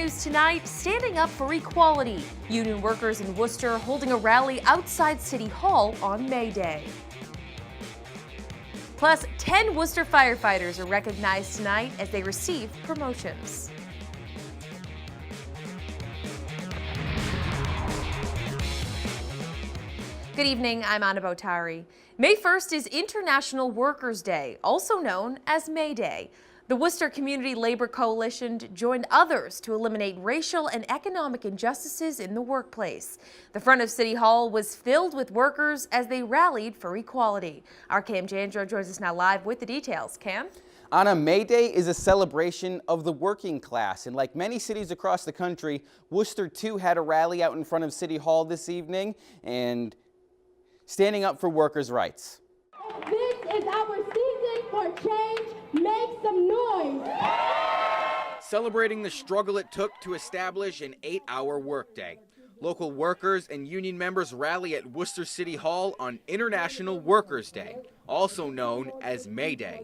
news tonight, standing up for equality. Union workers in Worcester holding a rally outside City Hall on May Day. Plus, 10 Worcester firefighters are recognized tonight as they receive promotions. Good evening, I'm Anna Botari. May 1st is International Workers' Day, also known as May Day. The Worcester Community Labor Coalition joined others to eliminate racial and economic injustices in the workplace. The front of City Hall was filled with workers as they rallied for equality. Our Cam Jandro joins us now live with the details. Cam? Anna, May Day is a celebration of the working class, and like many cities across the country, Worcester too had a rally out in front of City Hall this evening and standing up for workers' rights. This is our season for change. Make some noise. Celebrating the struggle it took to establish an 8-hour workday. Local workers and union members rally at Worcester City Hall on International Workers' Day, also known as May Day.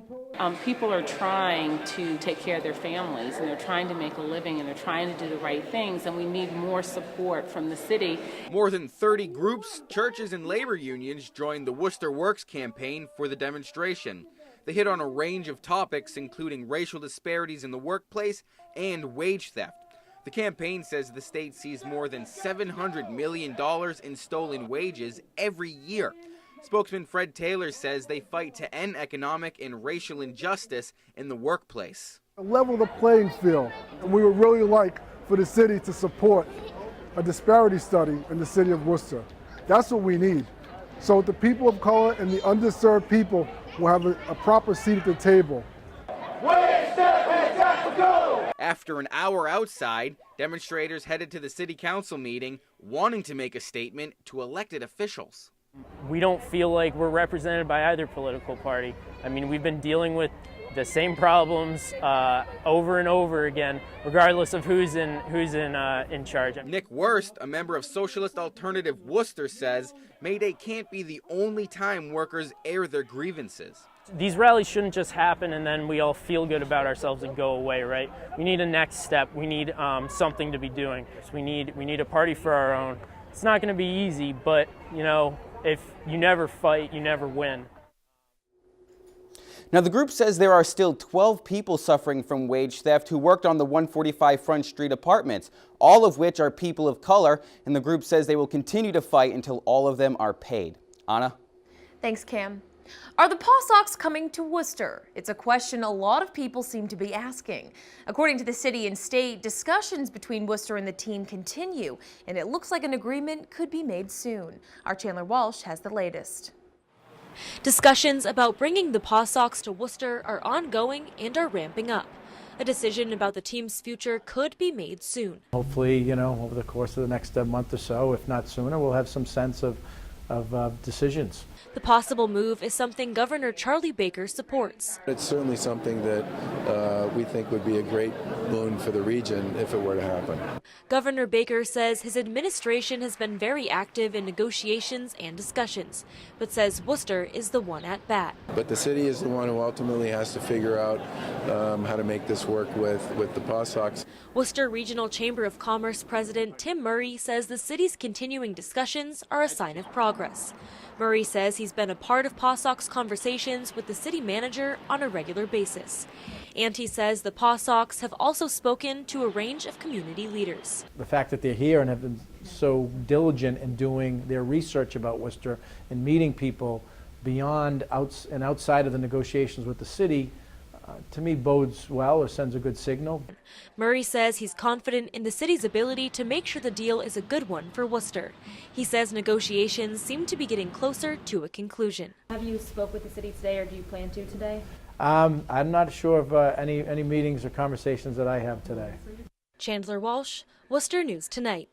People are trying to take care of their families, and they're trying to make a living, and they're trying to do the right things, and we need more support from the city. More than 30 groups, churches, and labor unions joined the Worcester Works campaign for the demonstration. They hit on a range of topics, including racial disparities in the workplace and wage theft. The campaign says the state sees more than $700 million in stolen wages every year. Spokesman Fred Taylor says they fight to end economic and racial injustice in the workplace. Level the playing field, and we would really like for the city to support a disparity study in the city of Worcester. That's what we need. So the people of color and the underserved people will have a proper seat at the table. After an hour outside, demonstrators headed to the city council meeting, wanting to make a statement to elected officials. We don't feel like we're represented by either political party. I mean, we've been dealing with the same problems over and over again, regardless of who's in charge. Nick Wurst, a member of Socialist Alternative Worcester, says May Day can't be the only time workers air their grievances. These rallies shouldn't just happen and then we all feel good about ourselves and go away, right? We need a next step. We need something to be doing. So we need a party for our own. It's not going to be easy, but you know, if you never fight, you never win. Now, the group says there are still 12 people suffering from wage theft who worked on the 145 Front Street apartments, all of which are people of color, and the group says they will continue to fight until all of them are paid. Anna? Thanks, Cam. Are the Paw Sox coming to Worcester? It's a question a lot of people seem to be asking. According to the city and state, discussions between Worcester and the team continue, and it looks like an agreement could be made soon. Our Chandler Walsh has the latest. Discussions about bringing the Paw Sox to Worcester are ongoing and are ramping up. A decision about the team's future could be made soon. Hopefully, over the course of the next month or so, if not sooner, we'll have some sense of decisions. The possible move is something Governor Charlie Baker supports. It's certainly something that we think would be a great boon for the region if it were to happen. Governor Baker says his administration has been very active in negotiations and discussions, but says Worcester is the one at bat. But the city is the one who ultimately has to figure out how to make this work with the Paw Sox. Worcester Regional Chamber of Commerce President Tim Murray says the city's continuing discussions are a sign of progress. Murray says he's been a part of Paw Sox conversations with the city manager on a regular basis. And he says the Paw Sox have also spoken to a range of community leaders. The fact that they're here and have been so diligent in doing their research about Worcester and meeting people beyond and outside of the negotiations with the city, to me bodes well or sends a good signal. Murray says he's confident in the city's ability to make sure the deal is a good one for Worcester. He says negotiations seem to be getting closer to a conclusion. Have you spoke with the city today, or do you plan to today? I'm not sure of any meetings or conversations that I have today. Chandler Walsh, Worcester News Tonight.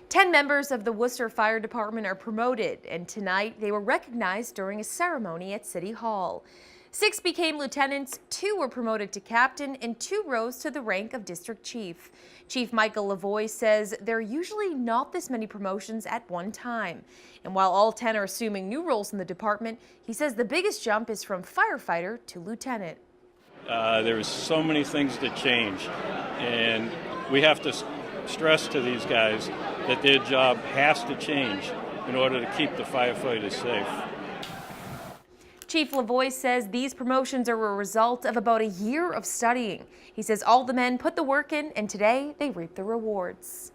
10 members of the Worcester Fire Department are promoted, and tonight they were recognized during a ceremony at City Hall. 6 became lieutenants, 2 were promoted to captain, and 2 rose to the rank of district chief. Chief Michael Lavoie says there are usually not this many promotions at one time. And while all 10 are assuming new roles in the department, he says the biggest jump is from firefighter to lieutenant. There was so many things to change, and we have to stress to these guys that their job has to change in order to keep the firefighters safe. Chief Lavoie says these promotions are a result of about a year of studying. He says all the men put the work in, and today they reap the rewards.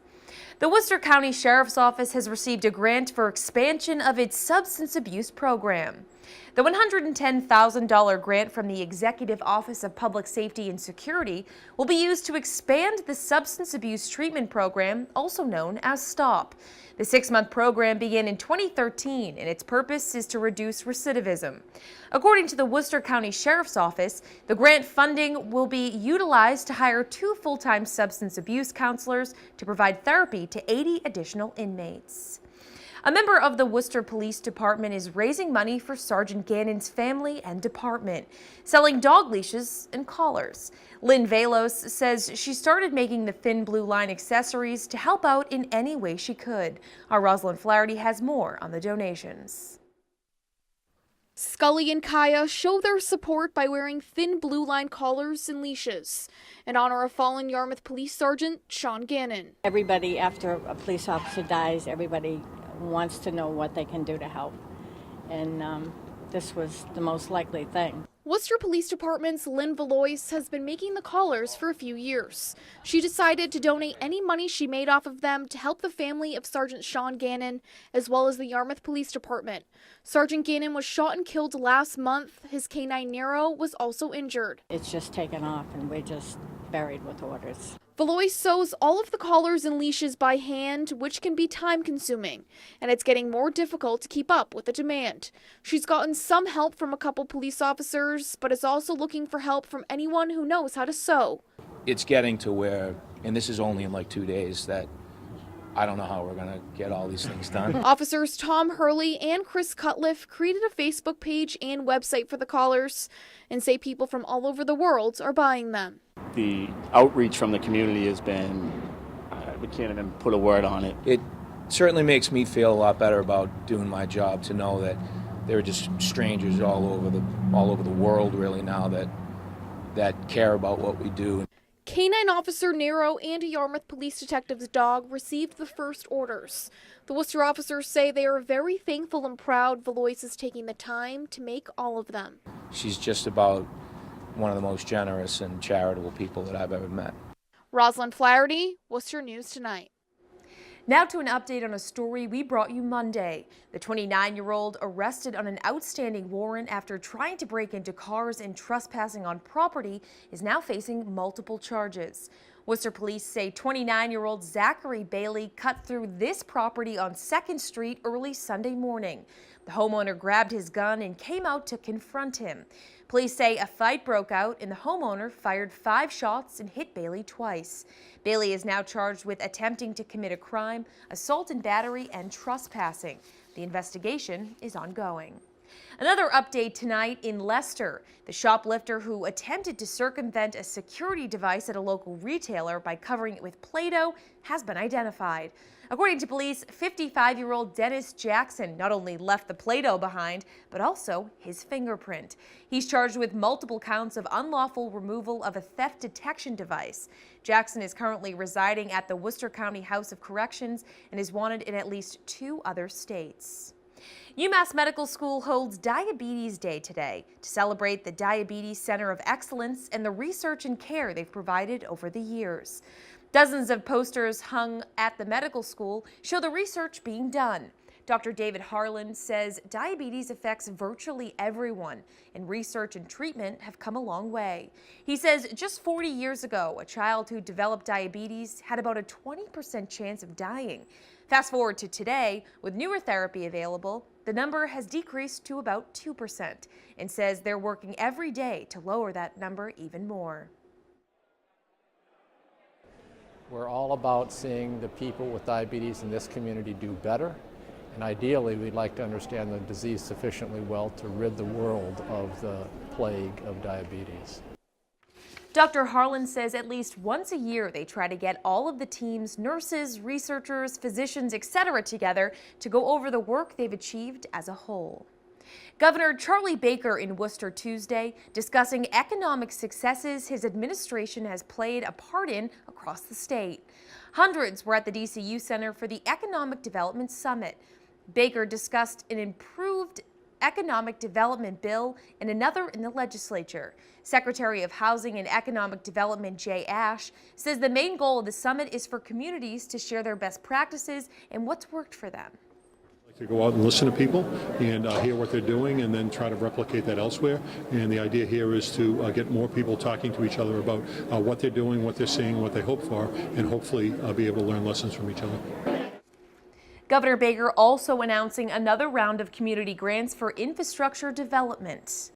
The Worcester County Sheriff's Office has received a grant for expansion of its substance abuse program. The $110,000 grant from the Executive Office of Public Safety and Security will be used to expand the substance abuse treatment program, also known as STOP. The 6-month program began in 2013, and its purpose is to reduce recidivism. According to the Worcester County Sheriff's Office, the grant funding will be utilized to hire 2 full-time substance abuse counselors to provide therapy to 80 additional inmates. A member of the Worcester Police Department is raising money for Sergeant Gannon's family and department, selling dog leashes and collars. Lynn Velos says she started making the thin blue line accessories to help out in any way she could. Our Rosalind Flaherty has more on the donations. Scully and Kaya show their support by wearing thin blue line collars and leashes in honor of fallen Yarmouth Police Sergeant Sean Gannon. Everybody, after a police officer dies, everybody wants to know what they can do to help. And this was the most likely thing. Worcester Police Department's Lynn Velois has been making the collars for a few years. She decided to donate any money she made off of them to help the family of Sergeant Sean Gannon, as well as the Yarmouth Police Department. Sergeant Gannon was shot and killed last month. His canine Nero was also injured. It's just taken off and we're just buried with orders. Velois sews all of the collars and leashes by hand, which can be time-consuming, and it's getting more difficult to keep up with the demand. She's gotten some help from a couple police officers, but is also looking for help from anyone who knows how to sew. It's getting to where, and this is only in like 2 days, that I don't know how we're going to get all these things done. Officers Tom Hurley and Chris Cutliff created a Facebook page and website for the collars and say people from all over the world are buying them. The outreach from the community has been, we can't even put a word on it. It certainly makes me feel a lot better about doing my job, to know that there are just strangers all over the world really now that care about what we do. Canine Officer Nero and a Yarmouth Police Detective's dog received the first orders. The Worcester officers say they are very thankful and proud Velois is taking the time to make all of them. She's just about one of the most generous and charitable people that I've ever met. Rosalind Flaherty, Worcester News Tonight. Now to an update on a story we brought you Monday. The 29-year-old arrested on an outstanding warrant after trying to break into cars and trespassing on property is now facing multiple charges. Worcester police say 29-year-old Zachary Bailey cut through this property on 2nd Street early Sunday morning. The homeowner grabbed his gun and came out to confront him. Police say a fight broke out and the homeowner fired 5 shots and hit Bailey twice. Bailey is now charged with attempting to commit a crime, assault and battery, and trespassing. The investigation is ongoing. Another update tonight in Leicester. The shoplifter who attempted to circumvent a security device at a local retailer by covering it with Playdoh has been identified. According to police, 55-year-old Dennis Jackson not only left the Playdoh behind, but also his fingerprint. He's charged with multiple counts of unlawful removal of a theft detection device. Jackson is currently residing at the Worcester County House of Corrections and is wanted in at least 2 other states. UMass Medical School holds Diabetes Day today to celebrate the Diabetes Center of Excellence and the research and care they've provided over the years. Dozens of posters hung at the medical school show the research being done. Dr. David Harlan says diabetes affects virtually everyone, and research and treatment have come a long way. He says just 40 years ago, a child who developed diabetes had about a 20% chance of dying. Fast forward to today, with newer therapy available, the number has decreased to about 2%, and says they're working every day to lower that number even more. We're all about seeing the people with diabetes in this community do better. And ideally, we'd like to understand the disease sufficiently well to rid the world of the plague of diabetes. Dr. Harlan says at least once a year they try to get all of the teams, nurses, researchers, physicians, etc. together to go over the work they've achieved as a whole. Governor Charlie Baker in Worcester Tuesday discussing economic successes his administration has played a part in across the state. Hundreds were at the DCU Center for the Economic Development Summit. Baker discussed an improved economic development bill and another in the legislature. Secretary of Housing and Economic Development Jay Ash says the main goal of the summit is for communities to share their best practices and what's worked for them. To go out and listen to people and hear what they're doing and then try to replicate that elsewhere. And the idea here is to get more people talking to each other about what they're doing, what they're seeing, what they hope for, and hopefully be able to learn lessons from each other. Governor Baker also announcing another round of community grants for infrastructure development.